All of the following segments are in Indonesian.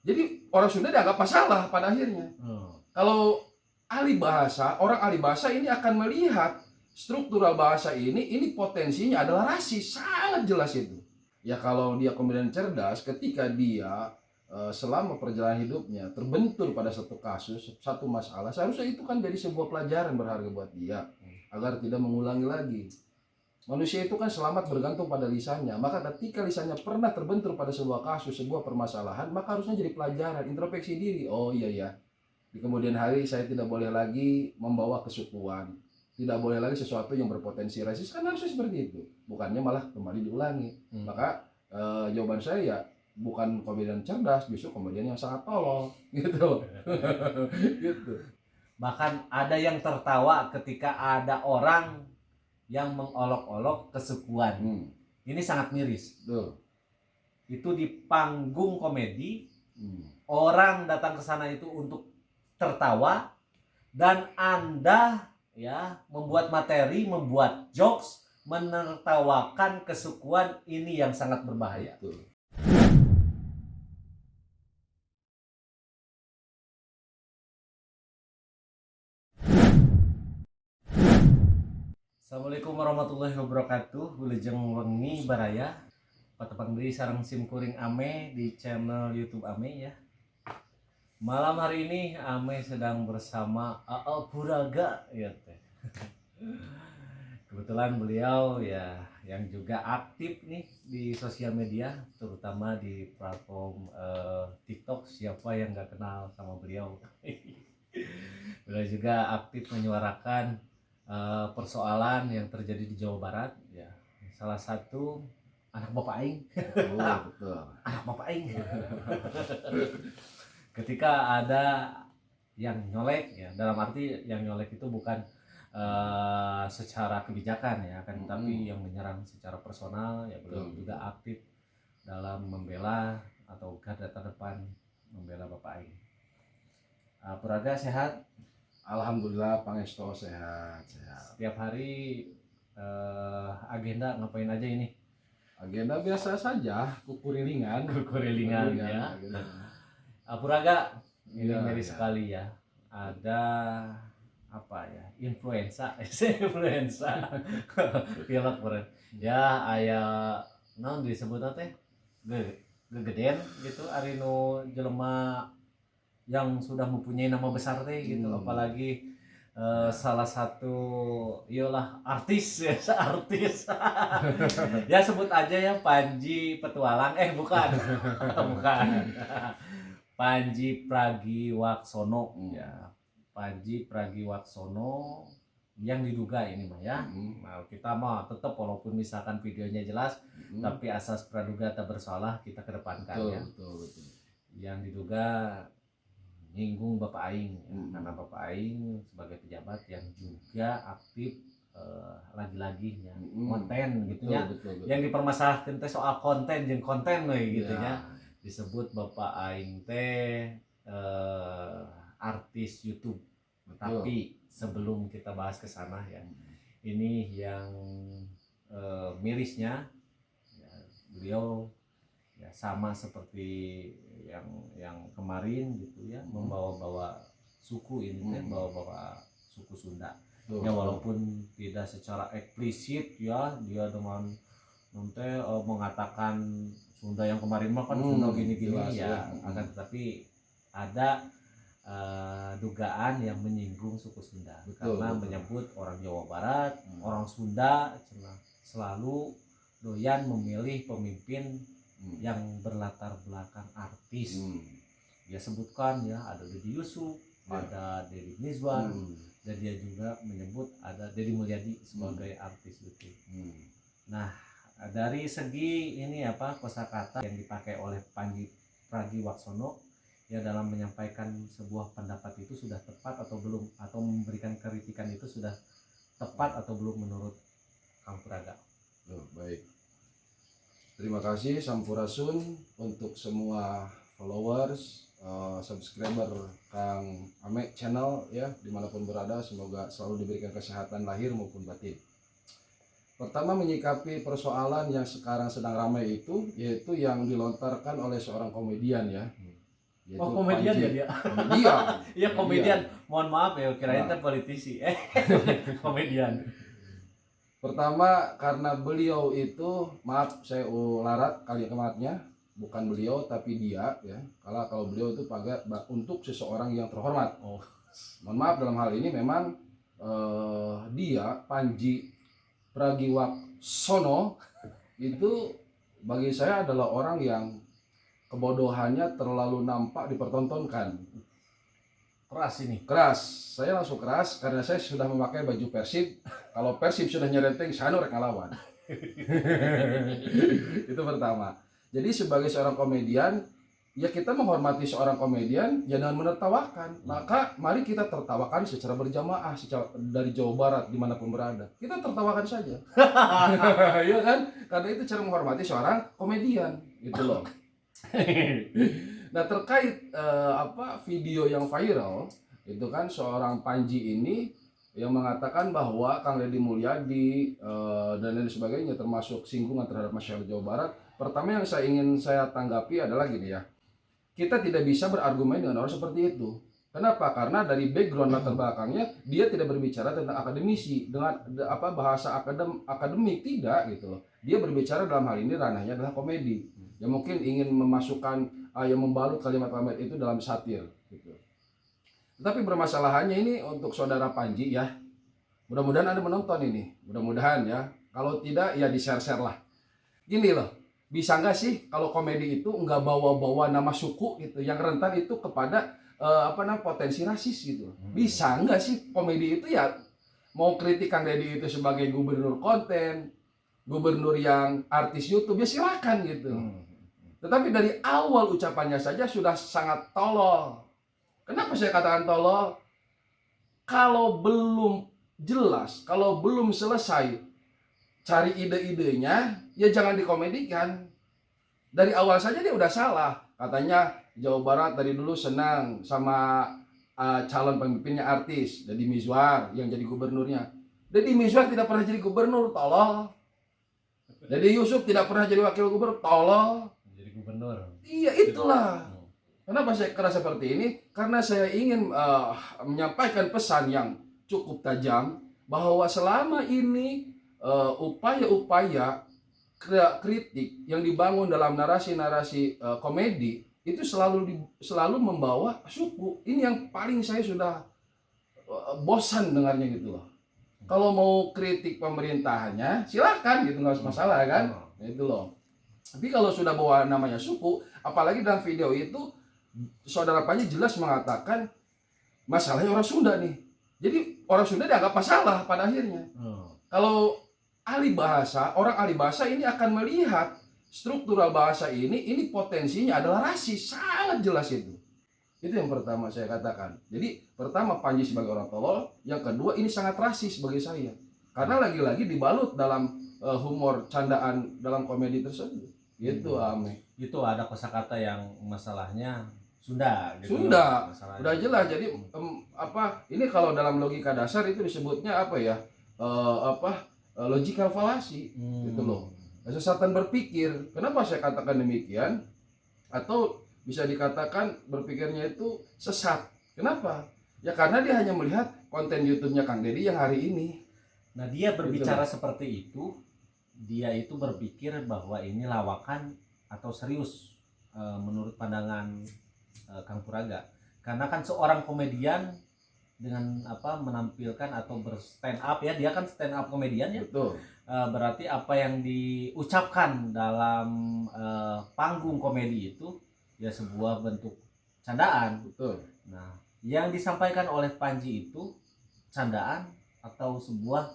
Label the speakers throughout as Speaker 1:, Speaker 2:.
Speaker 1: Jadi orang Sunda dianggap masalah pada akhirnya. Kalau orang ahli bahasa ini akan melihat struktural bahasa ini potensinya adalah rasis, sangat jelas itu. Ya kalau dia kemudian cerdas, ketika dia selama perjalanan hidupnya terbentur pada satu kasus, satu masalah, seharusnya itu kan jadi sebuah pelajaran berharga buat dia agar tidak mengulangi lagi. Manusia itu kan selamat bergantung pada lisannya. Maka ketika lisannya pernah terbentur pada sebuah kasus, sebuah permasalahan, maka harusnya jadi pelajaran, introspeksi diri. Oh iya ya, di kemudian hari saya tidak boleh lagi membawa kesukuan, tidak boleh lagi sesuatu yang berpotensi rasis, kan harusnya seperti itu. Bukannya malah kembali diulangi. Maka jawaban saya ya bukan komedian cerdas, justru komedian yang sangat tolol gitu. Gitu.
Speaker 2: Bahkan ada yang tertawa ketika ada orang yang mengolok-olok kesukuan. Ini sangat miris. Itu di panggung komedi, orang datang ke sana itu untuk tertawa, dan Anda ya membuat materi, membuat jokes, menertawakan kesukuan, ini yang sangat berbahaya. Assalamualaikum warahmatullahi wabarakatuh. Wilujeng wengi baraya. Patepang deui sareng simkuring Ame di channel YouTube Ame ya. Malam hari ini Ame sedang bersama Aa Puraga ya teh. Kebetulan beliau ya yang juga aktif nih di sosial media, terutama di platform TikTok. Siapa yang nggak kenal sama beliau? Beliau juga aktif menyuarakan persoalan yang terjadi di Jawa Barat ya. Salah satu anak bapak aing.
Speaker 1: Betul.
Speaker 2: Anak bapak aing. Ketika ada yang nyolek ya, dalam arti yang nyolek itu bukan secara kebijakan ya kan, tapi yang menyerang secara personal ya, beliau juga aktif dalam membela atau garda terdepan membela bapak aing. Puraga sehat?
Speaker 1: Alhamdulillah pangestu sehat.
Speaker 2: Setiap hari agenda ngapain aja ini?
Speaker 1: Agenda biasa saja, kukurilingan
Speaker 2: ya. Puraga ini miris sekali ya. Ada apa ya? Influenza, influenza. Pilek beren. Ya aya naon disebutna teh? Gegeden gitu ari nu jelema yang sudah mempunyai nama besar teh gitu, apalagi salah satu iyalah artis ya, artis. Ya sebut aja ya, Panji Petualang, bukan. Bukan. Panji Pragiwaksono ya. Panji Pragiwaksono yang diduga ini mah ya. Nah, kita mah tetap walaupun misalkan videonya jelas, tapi asas praduga tak bersalah kita kedepankan ya.
Speaker 1: Betul.
Speaker 2: Yang diduga nyinggung Bapak Aing ya, karena Bapak Aing sebagai pejabat yang juga aktif lagi-lagi ya, konten gitu ya.
Speaker 1: Betul.
Speaker 2: Yang dipermasalahkan teh soal konten jeung konten gitu ya. Disebut Bapak Aing teh artis YouTube. Tapi sebelum kita bahas ke sana ya, ini yang mirisnya ya, beliau ya sama seperti yang kemarin gitu ya, membawa-bawa suku ini teh, bawa-bawa suku Sunda. Ya walaupun tidak secara eksplisit ya, dia dengan nanti mengatakan Sunda yang kemarin mah kan Sunda gini-gini ya, akan tetapi ada dugaan yang menyinggung suku Sunda. Karena menyebut orang Jawa Barat, orang Sunda selalu doyan memilih pemimpin yang berlatar belakang artis. Dia sebutkan ya, ada Deddy Yusuf, ada Deddy Mizwar, dan dia juga menyebut ada Deddy Mulyadi sebagai artis itu. Nah, dari segi ini kosakata yang dipakai oleh Panji Pragiwaksono ya dalam menyampaikan sebuah pendapat itu sudah tepat atau belum, atau memberikan kritikan itu sudah tepat atau belum menurut Kang Puraga?
Speaker 1: Baik. Terima kasih Sampurasun untuk semua followers, subscriber Kang Ame channel ya, dimanapun berada, semoga selalu diberikan kesehatan lahir maupun batin. Pertama menyikapi persoalan yang sekarang sedang ramai itu, yaitu yang dilontarkan oleh seorang komedian ya. Yaitu
Speaker 2: Oh, komedian
Speaker 1: Panji.
Speaker 2: ya dia?
Speaker 1: Komedian.
Speaker 2: Iya, komedian.
Speaker 1: Komedian.
Speaker 2: Mohon maaf ya, kirain
Speaker 1: Nah.
Speaker 2: teh politisi. Komedian.
Speaker 1: Pertama karena beliau itu, maaf saya ularat kalimatnya, bukan beliau tapi dia ya. Kalau beliau itu untuk seseorang yang terhormat.
Speaker 2: Oh.
Speaker 1: Mohon maaf dalam hal ini memang dia Panji Pragiwaksono itu bagi saya adalah orang yang kebodohannya terlalu nampak dipertontonkan.
Speaker 2: Keras ini.
Speaker 1: Keras, saya langsung keras karena saya sudah memakai baju Persib. Kalau Persib sudah nyerenteng, saya rek ngelawan. Itu pertama. Jadi sebagai seorang komedian, ya kita menghormati seorang komedian, ya dengan menertawakan. Maka mari kita tertawakan secara berjamaah dari Jawa Barat dimanapun berada. Kita tertawakan saja, ya kan? Karena itu cara menghormati seorang komedian, gitu loh. Nah terkait video yang viral itu kan seorang Panji ini yang mengatakan bahwa Kang Deddy Mulyadi dan lain sebagainya termasuk singgungan terhadap masyarakat Jawa Barat. Pertama yang ingin saya tanggapi adalah gini ya, kita tidak bisa berargumen dengan orang seperti itu. Kenapa? Karena dari background latar belakangnya dia tidak berbicara tentang akademisi dengan bahasa akademik, tidak gitu loh. Dia berbicara dalam hal ini ranahnya adalah komedi. Ya mungkin ingin memasukkan yang membalut kalimat-kalimat itu dalam satir gitu. Tetapi permasalahannya ini untuk saudara Panji ya. Mudah-mudahan Anda menonton ini. Mudah-mudahan ya. Kalau tidak ya di-share-share lah. Gini loh. Bisa nggak sih kalau komedi itu nggak bawa-bawa nama suku gitu, yang rentan itu kepada potensi rasis gitu. Bisa nggak sih komedi itu ya mau kritik Kang Deddy itu sebagai gubernur konten, gubernur yang artis YouTube ya silakan gitu. Tetapi dari awal ucapannya saja sudah sangat tolol. Kenapa saya katakan tolol? Kalau belum jelas, kalau belum selesai cari ide-idenya, ya jangan dikomedikan. Dari awal saja dia udah salah. Katanya Jawa Barat dari dulu senang sama calon pemimpinnya artis, Deddy Mizwar yang jadi gubernurnya. Deddy Mizwar tidak pernah jadi gubernur, tolol. Deddy Yusuf tidak pernah jadi wakil gubernur, tolol.
Speaker 2: Jadi gubernur.
Speaker 1: Iya itulah. Kenapa saya keras seperti ini? Karena saya ingin menyampaikan pesan yang cukup tajam bahwa selama ini upaya-upaya kritik yang dibangun dalam narasi-narasi komedi itu selalu membawa suku. Ini yang paling saya sudah bosan dengarnya gitu loh. Kalau mau kritik pemerintahannya silakan gitu, nggak masalah kan, itu loh. Tapi kalau sudah bawa namanya suku, apalagi dalam video itu saudara Panji jelas mengatakan masalahnya orang Sunda nih. Jadi orang Sunda dianggap masalah pada akhirnya. Kalau ahli bahasa, orang ahli bahasa ini akan melihat struktural bahasa ini potensinya adalah rasis, sangat jelas itu. Itu yang pertama saya katakan. Jadi pertama Panji sebagai orang tolol, yang kedua ini sangat rasis bagi saya. Karena lagi-lagi dibalut dalam humor candaan dalam komedi tersebut. Gitu Ame.
Speaker 2: Itu ada kosakata yang masalahnya Sunda gitu.
Speaker 1: Sunda. Udah jelas. Jadi ini kalau dalam logika dasar itu disebutnya apa ya? Logical fallacy gitu loh. Kesesatan berpikir. Kenapa saya katakan demikian? Atau bisa dikatakan berpikirnya itu sesat. Kenapa? Ya karena dia hanya melihat konten YouTube-nya Kang Deddy yang hari ini.
Speaker 2: Nah, dia berbicara seperti itu, dia itu berpikir bahwa ini lawakan atau serius menurut pandangan Kang Puraga. Karena kan seorang komedian dengan menampilkan atau berstand up ya, dia kan stand up komedian ya.
Speaker 1: Betul.
Speaker 2: Berarti apa yang diucapkan dalam panggung komedi itu ya sebuah bentuk candaan.
Speaker 1: Betul.
Speaker 2: Nah, yang disampaikan oleh Panji itu candaan atau sebuah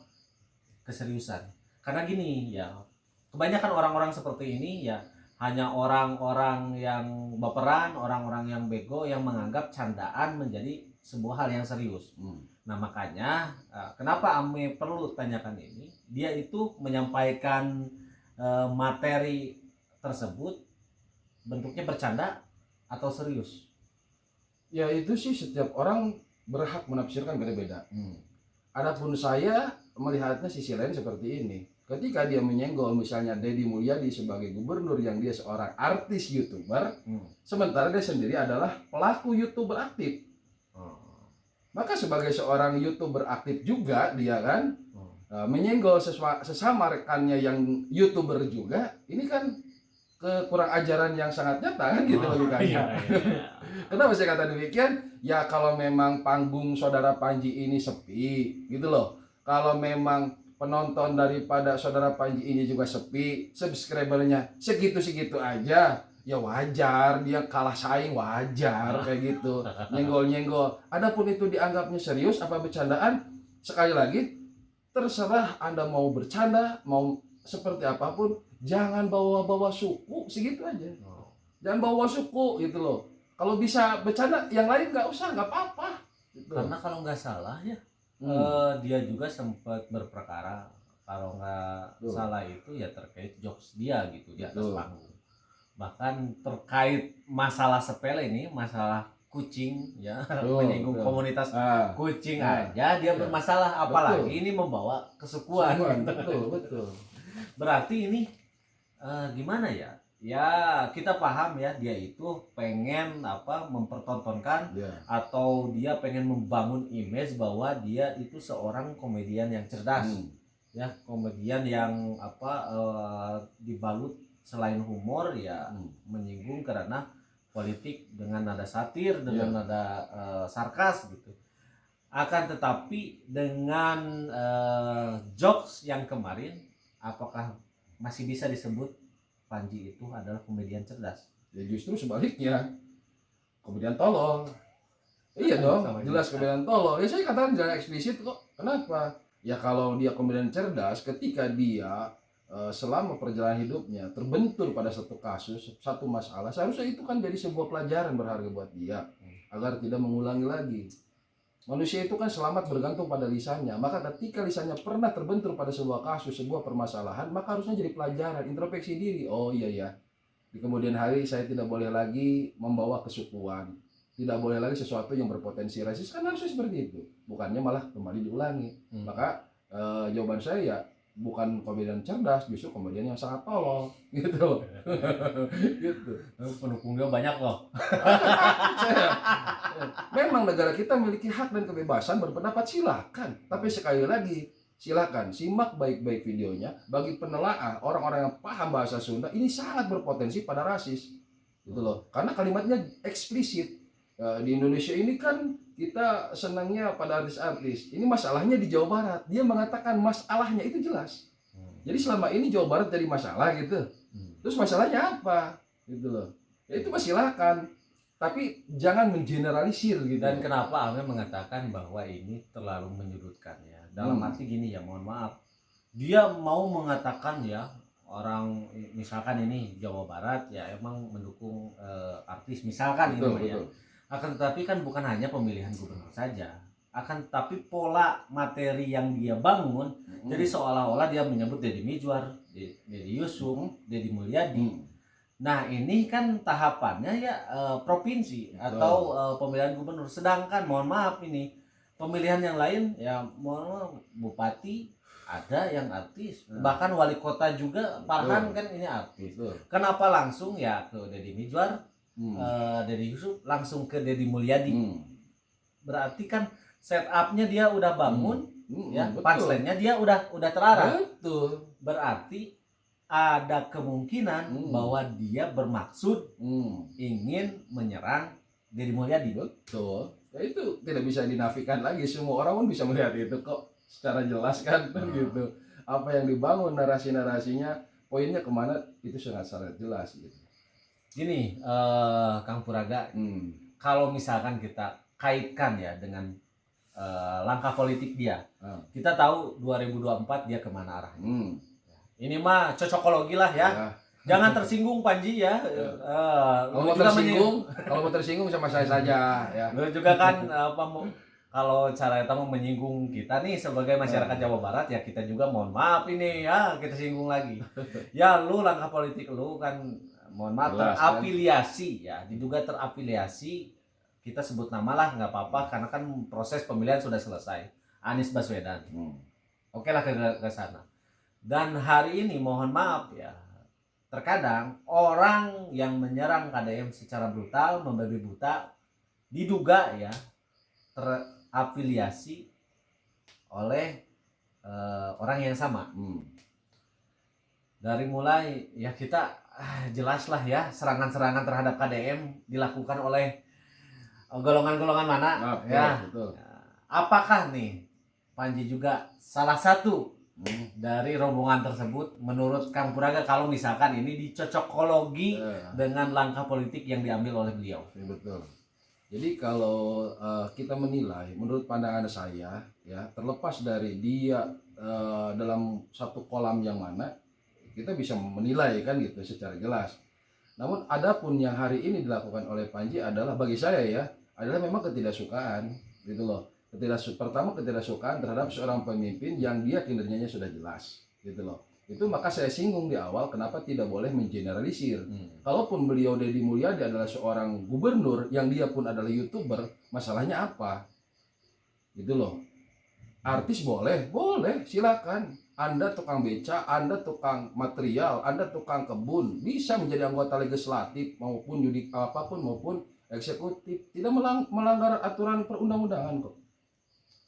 Speaker 2: keseriusan. Karena gini ya, kebanyakan orang-orang seperti ini ya hanya orang-orang yang baperan, orang-orang yang bego yang menganggap candaan menjadi sebuah hal yang serius. Nah makanya kenapa Ame perlu tanyakan ini? Dia itu menyampaikan materi tersebut bentuknya bercanda atau serius?
Speaker 1: Ya itu sih setiap orang berhak menafsirkan beda-beda. Adapun saya melihatnya sisi lain seperti ini. ketika dia menyenggol misalnya Deddy Mulyadi sebagai gubernur yang dia seorang artis YouTuber, sementara dia sendiri adalah pelaku YouTuber aktif. Maka sebagai seorang YouTuber aktif juga dia kan menyenggol sesama rekannya yang YouTuber juga, ini kan kekurang ajaran yang sangat nyata kan gitu bagi kami. Kenapa saya kata demikian? Ya kalau memang panggung saudara Panji ini sepi gitu loh. Kalau memang penonton daripada saudara Panji ini juga sepi, subscribernya segitu-segitu aja, ya wajar dia kalah saing, wajar kayak gitu. Nyenggol-nyenggol. Adapun itu dianggapnya serius apa bercandaan, sekali lagi terserah Anda mau bercanda, mau seperti apapun, jangan bawa-bawa suku, segitu aja. Jangan bawa suku gitu loh. Kalau bisa bercanda yang lain nggak usah, nggak apa-apa gitu.
Speaker 2: Karena kalau nggak salah ya dia juga sempat berperkara, kalau nggak salah itu ya terkait jokes dia gitu di atas panggung. Bahkan terkait masalah sepele ini, masalah kucing ya, menyinggung komunitas kucing aja dia bermasalah, apalagi ini membawa kesukuan.
Speaker 1: Betul.
Speaker 2: Berarti ini gimana ya? Ya kita paham ya, dia itu pengen mempertontonkan atau dia pengen membangun image bahwa dia itu seorang komedian yang cerdas, ya komedian yang dibalut selain humor ya menyinggung karena politik dengan nada satir, dengan nada sarkas gitu. Akan tetapi dengan jokes yang kemarin, apakah masih bisa disebut Panji itu adalah komedian cerdas?
Speaker 1: Ya justru sebaliknya, komedian tolol. Iya dong, jelas komedian tolol. Ya saya katakan jangan eksplisit kok. Kenapa? Ya kalau dia komedian cerdas, ketika dia selama perjalanan hidupnya terbentur pada satu kasus, satu masalah, seharusnya itu kan jadi sebuah pelajaran berharga buat dia agar tidak mengulangi lagi. Manusia itu kan selamat bergantung pada lisannya. Maka ketika lisannya pernah terbentur pada sebuah kasus, sebuah permasalahan, maka harusnya jadi pelajaran, introspeksi diri. Oh iya ya, di kemudian hari saya tidak boleh lagi membawa kesukuan, tidak boleh lagi sesuatu yang berpotensi rasis, kan harusnya seperti itu. Bukannya malah kembali diulangi. Maka jawaban saya ya bukan komedian cerdas, justru komedian yang sangat tolol gitu. Gitu.
Speaker 2: Pendukungnya banyak loh.
Speaker 1: Memang negara kita memiliki hak dan kebebasan berpendapat, silakan. Tapi sekali lagi, silakan simak baik-baik videonya. Bagi penelaah orang-orang yang paham bahasa Sunda, ini sangat berpotensi pada rasis. Gitu loh. Karena kalimatnya eksplisit. Di Indonesia ini kan kita senangnya pada artis-artis. Ini masalahnya di Jawa Barat. Dia mengatakan masalahnya itu jelas. Jadi selama ini Jawa Barat jadi masalah gitu. Terus masalahnya apa? Gitu loh. Ya itu silakan. Tapi jangan mengeneralisir gitu.
Speaker 2: Dan kenapa Amel mengatakan bahwa ini terlalu menyudutkan ya? Dalam arti gini ya, mohon maaf. Dia mau mengatakan ya, orang misalkan ini Jawa Barat ya emang mendukung artis misalkan betul, ini ya. Akan tetapi kan bukan hanya pemilihan gubernur saja, akan tetapi pola materi yang dia bangun, jadi seolah-olah dia menyebut Deddy Mizwar, Deddy Yusuf, Deddy Mulyadi. Nah ini kan tahapannya ya provinsi atau pemilihan gubernur, sedangkan mohon maaf ini pemilihan yang lain ya mohon maaf, bupati ada yang artis, bahkan wali kota juga Farhan kan ini artis. Kenapa langsung ya ke Deddy Mizwar, Deddy Yusuf langsung ke Deddy Mulyadi? Berarti kan setupnya dia udah bangun, ya punchline-nya dia udah terarah.
Speaker 1: Betul.
Speaker 2: Berarti ada kemungkinan bahwa dia bermaksud ingin menyerang Deddy Mulyadi.
Speaker 1: Betul. Ya itu tidak bisa dinafikan lagi, semua orang pun bisa melihat itu kok secara jelas kan gitu. Apa yang dibangun narasi-narasinya, poinnya kemana itu sangat jelas gitu.
Speaker 2: Gini, Kang Puraga, kalau misalkan kita kaitkan ya dengan langkah politik dia, kita tahu 2024 dia kemana arahnya. Ini mah cocokologi lah ya. Jangan tersinggung Panji ya.
Speaker 1: Kalau mau tersinggung sama saya saja ya.
Speaker 2: Lu juga kan kalau cara kita mau menyinggung kita nih sebagai masyarakat Jawa Barat ya kita juga mohon maaf ini ya kita singgung lagi. Ya lu langkah politik lu kan mohon maaf terafiliasi ya, diduga terafiliasi, kita sebut nama lah nggak apa-apa karena kan proses pemilihan sudah selesai, Anies Baswedan. Oke lah ke sana. Dan hari ini mohon maaf ya, terkadang orang yang menyerang KDM secara brutal, membabi buta, diduga ya terafiliasi oleh orang yang sama. Dari mulai ya kita jelas lah ya, serangan-serangan terhadap KDM dilakukan oleh golongan-golongan mana ya.
Speaker 1: Betul.
Speaker 2: Apakah nih Panji juga salah satu dari rombongan tersebut menurut Kang Puraga, kalau misalkan ini dicocokologi dengan langkah politik yang diambil oleh beliau?
Speaker 1: Ya, betul. Jadi kalau kita menilai menurut pandangan saya ya, terlepas dari dia dalam satu kolam yang mana, kita bisa menilai kan gitu secara jelas. Namun adapun yang hari ini dilakukan oleh Panji adalah bagi saya ya, adalah memang ketidaksukaan gitu loh. Pertama ketidaksukaan terhadap seorang pemimpin yang dia kinerjanya sudah jelas gitu loh. Itu maka saya singgung di awal kenapa tidak boleh mengeneralisir. Kalaupun beliau Deddy Mulyadi adalah seorang gubernur yang dia pun adalah YouTuber, masalahnya apa? Gitu loh. Artis boleh, silakan. Anda tukang beca, Anda tukang material, Anda tukang kebun, bisa menjadi anggota legislatif maupun maupun eksekutif, tidak melanggar aturan perundang-undangan kok.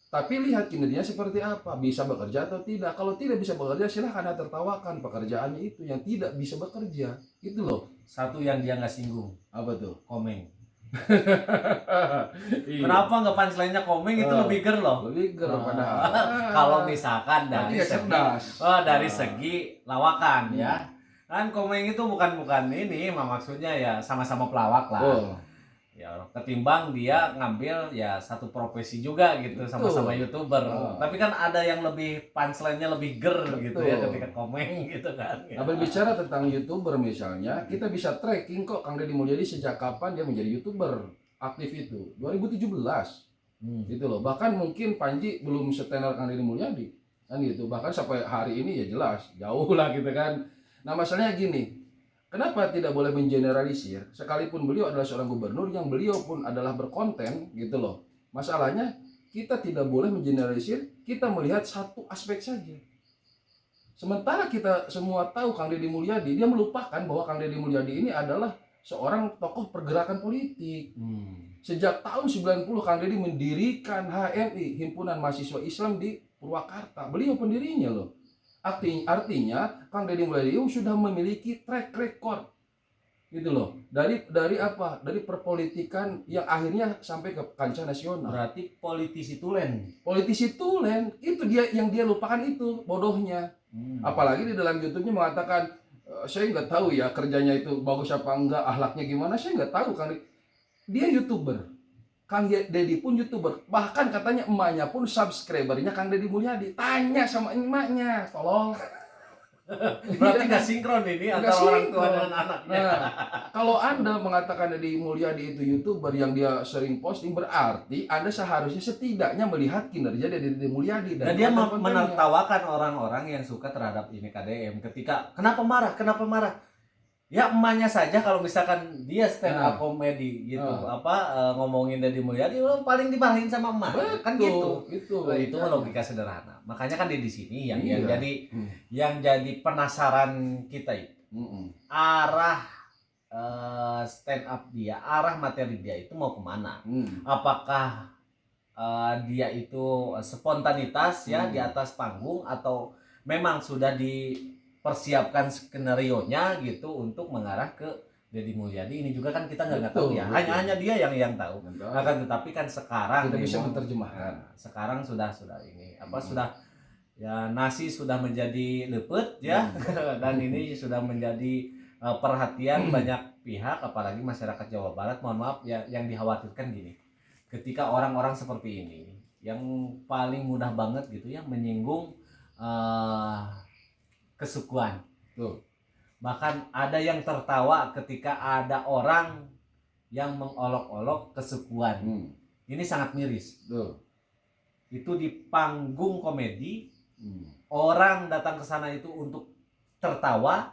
Speaker 1: Tapi lihat kinerjanya seperti apa, bisa bekerja atau tidak. Kalau tidak bisa bekerja, silahkan Anda tertawakan pekerjaannya itu yang tidak bisa bekerja. Itu loh.
Speaker 2: Satu yang dia nggak singgung,
Speaker 1: Apa tuh?
Speaker 2: Komeng.
Speaker 1: Iya.
Speaker 2: Kenapa nggak punchline-nya Komeng itu lebih ger loh?
Speaker 1: Lebih ger padahal.
Speaker 2: Kalau misalkan
Speaker 1: Tapi
Speaker 2: dari segi lawakan ya, kan Komeng itu bukan ini, maksudnya ya sama-sama pelawak lah. Ya ketimbang dia ngambil ya satu profesi juga gitu, sama-sama YouTuber. Tapi kan ada yang lebih punchline-nya lebih ger gitu ya ketika Komeng gitu kan.
Speaker 1: Nah, berbicara tentang YouTuber misalnya, kita bisa tracking kok Kang Deddy Mulyadi sejak kapan dia menjadi YouTuber aktif itu. 2017. Gitu loh. Bahkan mungkin Panji belum setenar Kang Deddy Mulyadi. Kan gitu. Bahkan sampai hari ini ya jelas jauh lah gitu kan. Nah, masalahnya gini. Kenapa tidak boleh mengeneralisir? Sekalipun beliau adalah seorang gubernur yang beliau pun adalah berkonten gitu loh. Masalahnya kita tidak boleh mengeneralisir, kita melihat satu aspek saja. Sementara kita semua tahu Kang Deddy Mulyadi, dia melupakan bahwa Kang Deddy Mulyadi ini adalah seorang tokoh pergerakan politik. Sejak tahun 90 Kang Deddy mendirikan HMI, Himpunan Mahasiswa Islam di Purwakarta. Beliau pendirinya loh. Artinya Kang Deddy Mulyadi sudah memiliki track record gitu loh, dari apa, dari perpolitikan yang akhirnya sampai ke kancah nasional.
Speaker 2: Berarti politisi tulen
Speaker 1: Itu dia yang dia lupakan, itu bodohnya. Apalagi di dalam YouTube-nya mengatakan saya nggak tahu ya kerjanya itu bagus apa enggak, akhlaknya gimana, saya nggak tahu. Kang dia YouTuber, Kang Deddy pun YouTuber, bahkan katanya emaknya pun subscribernya Kang Deddy Mulyadi. Tanya sama emaknya, tolong.
Speaker 2: Berarti nggak sinkron ini antara orang tua dengan anaknya.
Speaker 1: Nah, kalau Anda mengatakan Deddy Mulyadi itu YouTuber yang dia sering posting, berarti Anda seharusnya setidaknya melihat kinerja dari Deddy Mulyadi.
Speaker 2: Dan dia menertawakan orang-orang yang suka terhadap ini KDM ketika kenapa marah. Ya emaknya saja kalau misalkan dia stand up comedy gitu, ngomongin Deddy Mulyadi paling dimarahin sama emak. Kan gitu. Itu logika sederhana. Makanya kan di sini yang jadi penasaran kita itu arah stand up dia, arah materi dia itu mau kemana? Apakah dia itu spontanitas ya di atas panggung, atau memang sudah persiapkan skenario-nya gitu untuk mengarah ke Deddy Mulyadi? Ini juga kan kita nggak tahu ya, hanya dia yang tahu. Akan tetapi kan sekarang
Speaker 1: kita bisa menerjemahkan.
Speaker 2: Sekarang sudah ini sudah ya, nasi sudah menjadi lepet ya dan ini sudah menjadi perhatian banyak pihak, apalagi masyarakat Jawa Barat. Mohon maaf ya, yang dikhawatirkan gini, ketika orang-orang seperti ini yang paling mudah banget gitu ya menyinggung kesukuan. Bahkan ada yang tertawa ketika ada orang yang mengolok-olok kesukuan. Ini sangat miris. Itu di panggung komedi, orang datang ke sana itu untuk tertawa,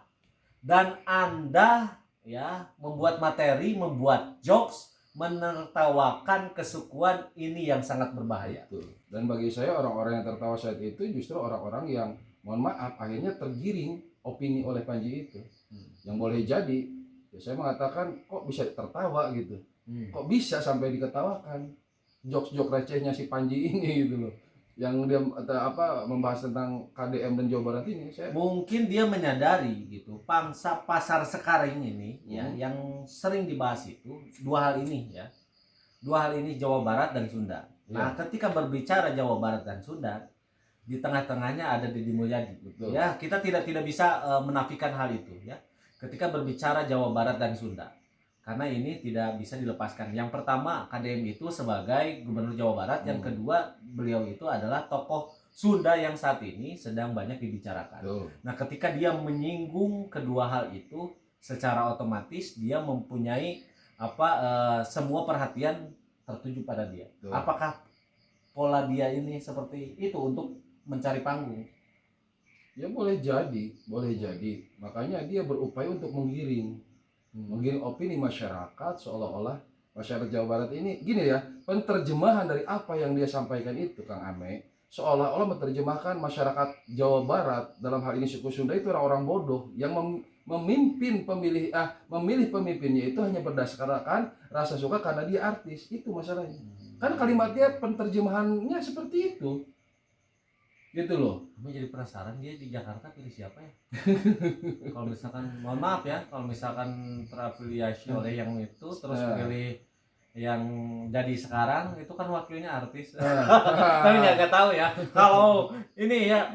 Speaker 2: dan Anda ya membuat materi, membuat jokes, menertawakan kesukuan. Ini yang sangat berbahaya.
Speaker 1: Dan bagi saya orang-orang yang tertawa saat itu justru orang-orang yang mohon maaf akhirnya tergiring opini oleh Panji itu. Yang boleh jadi ya saya mengatakan kok bisa tertawa gitu, kok bisa sampai diketawakan jokes-jokes recehnya si Panji ini gitu loh, yang dia membahas tentang KDM dan Jawa Barat ini.
Speaker 2: Mungkin dia menyadari gitu pangsa pasar sekarang ini ya yang sering dibahas itu dua hal ini ya, Jawa Barat dan Sunda. Nah ketika berbicara Jawa Barat dan Sunda, di tengah-tengahnya ada Deddy Mulyadi.
Speaker 1: Betul.
Speaker 2: Ya kita tidak bisa menafikan hal itu ya ketika berbicara Jawa Barat dan Sunda, karena ini tidak bisa dilepaskan. Yang pertama, KDM itu sebagai Gubernur Jawa Barat. Yang kedua, beliau itu adalah tokoh Sunda yang saat ini sedang banyak dibicarakan. Nah ketika dia menyinggung kedua hal itu, secara otomatis dia mempunyai semua perhatian tertuju pada dia. Apakah pola dia ini seperti itu untuk mencari panggung?
Speaker 1: Ya boleh jadi. Makanya dia berupaya untuk menggiring opini masyarakat, seolah-olah masyarakat Jawa Barat ini gini ya, penerjemahan dari apa yang dia sampaikan itu Kang Ame, seolah-olah menerjemahkan masyarakat Jawa Barat dalam hal ini suku Sunda itu orang-orang bodoh yang memilih pemimpinnya itu hanya berdasarkan rasa suka karena dia artis. Itu masalahnya. Kan kalimatnya penerjemahannya seperti itu. Gitu loh.
Speaker 2: Kamu jadi penasaran dia di Jakarta pilih siapa ya? Kalau misalkan, mohon maaf ya, kalau misalkan terafiliasi oleh yang itu terus pilih yang jadi sekarang itu kan wakilnya artis. Tapi nggak tahu ya. Kalau ini ya,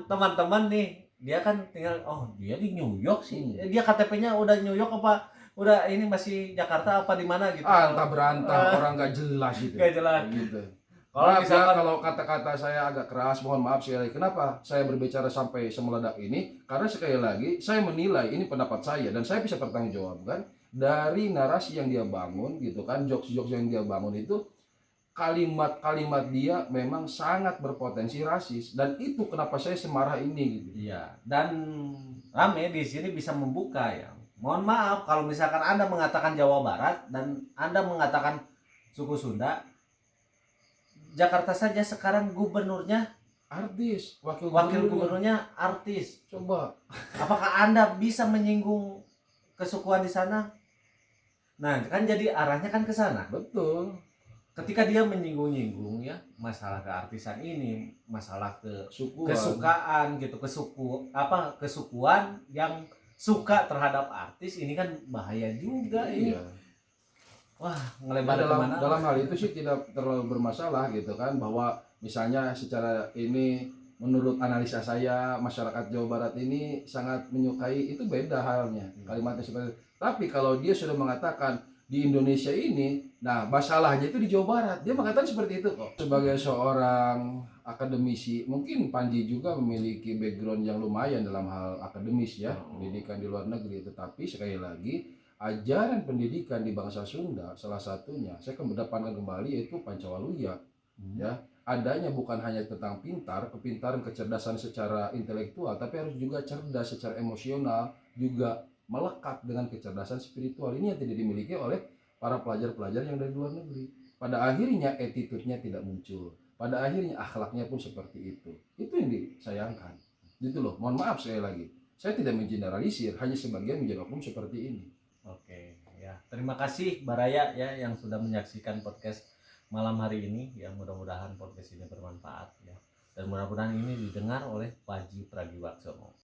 Speaker 2: teman-teman nih, dia kan tinggal, dia di New York sih. Dia KTP-nya udah New York apa udah ini masih Jakarta apa di mana gitu.
Speaker 1: Entah berantah, orang nggak jelas itu.
Speaker 2: Nggak jelas.
Speaker 1: Gitu.
Speaker 2: Kalau
Speaker 1: kata-kata saya agak keras, mohon maaf sekali. Kenapa saya berbicara sampai semeledak ini? Karena sekali lagi saya menilai ini pendapat saya dan saya bisa pertanggungjawabkan dari narasi yang dia bangun gitu kan, jokes-jokes yang dia bangun itu, kalimat-kalimat dia memang sangat berpotensi rasis dan itu kenapa saya semarah ini gitu.
Speaker 2: Iya, dan Rame di sini bisa membuka ya. Mohon maaf kalau misalkan Anda mengatakan Jawa Barat dan Anda mengatakan suku Sunda, Jakarta saja sekarang gubernurnya
Speaker 1: artis, wakil
Speaker 2: gubernurnya artis.
Speaker 1: Coba,
Speaker 2: apakah Anda bisa menyinggung kesukuan di sana? Nah, kan jadi arahnya kan ke sana.
Speaker 1: Betul.
Speaker 2: Ketika dia menyinggung-nyinggung ya masalah keartisan ini, masalah kesukaan gitu, kesukuan yang suka terhadap artis ini kan bahaya juga ini. Wah, ngelebar kemana?
Speaker 1: Dalam hal itu sih tidak terlalu bermasalah gitu kan, bahwa misalnya secara ini menurut analisa saya masyarakat Jawa Barat ini sangat menyukai, itu beda halnya kalimatnya seperti itu. Tapi kalau dia sudah mengatakan di Indonesia ini, nah masalahnya itu di Jawa Barat, dia mengatakan seperti itu kok. Sebagai seorang akademisi, mungkin Panji juga memiliki background yang lumayan dalam hal akademis ya, pendidikan di luar negeri. Tetapi sekali lagi, ajaran pendidikan di bangsa Sunda salah satunya saya kemudian kembali yaitu Pancawaluya. Ya, adanya bukan hanya tentang kepintaran, kecerdasan secara intelektual, tapi harus juga cerdas secara emosional, juga melekat dengan kecerdasan spiritual. Ini yang tidak dimiliki oleh para pelajar-pelajar yang dari luar negeri. Pada akhirnya attitude-nya tidak muncul. Pada akhirnya akhlaknya pun seperti itu. Itu yang disayangkan. Gitu loh. Mohon maaf sekali lagi. Saya tidak mengeneralisir, hanya sebagian menjadi oknum seperti ini.
Speaker 2: Oke, ya. Terima kasih Baraya ya yang sudah menyaksikan podcast malam hari ini. Ya, mudah-mudahan podcast ini bermanfaat ya. Dan mudah-mudahan ini didengar oleh Panji Pragiwaksono.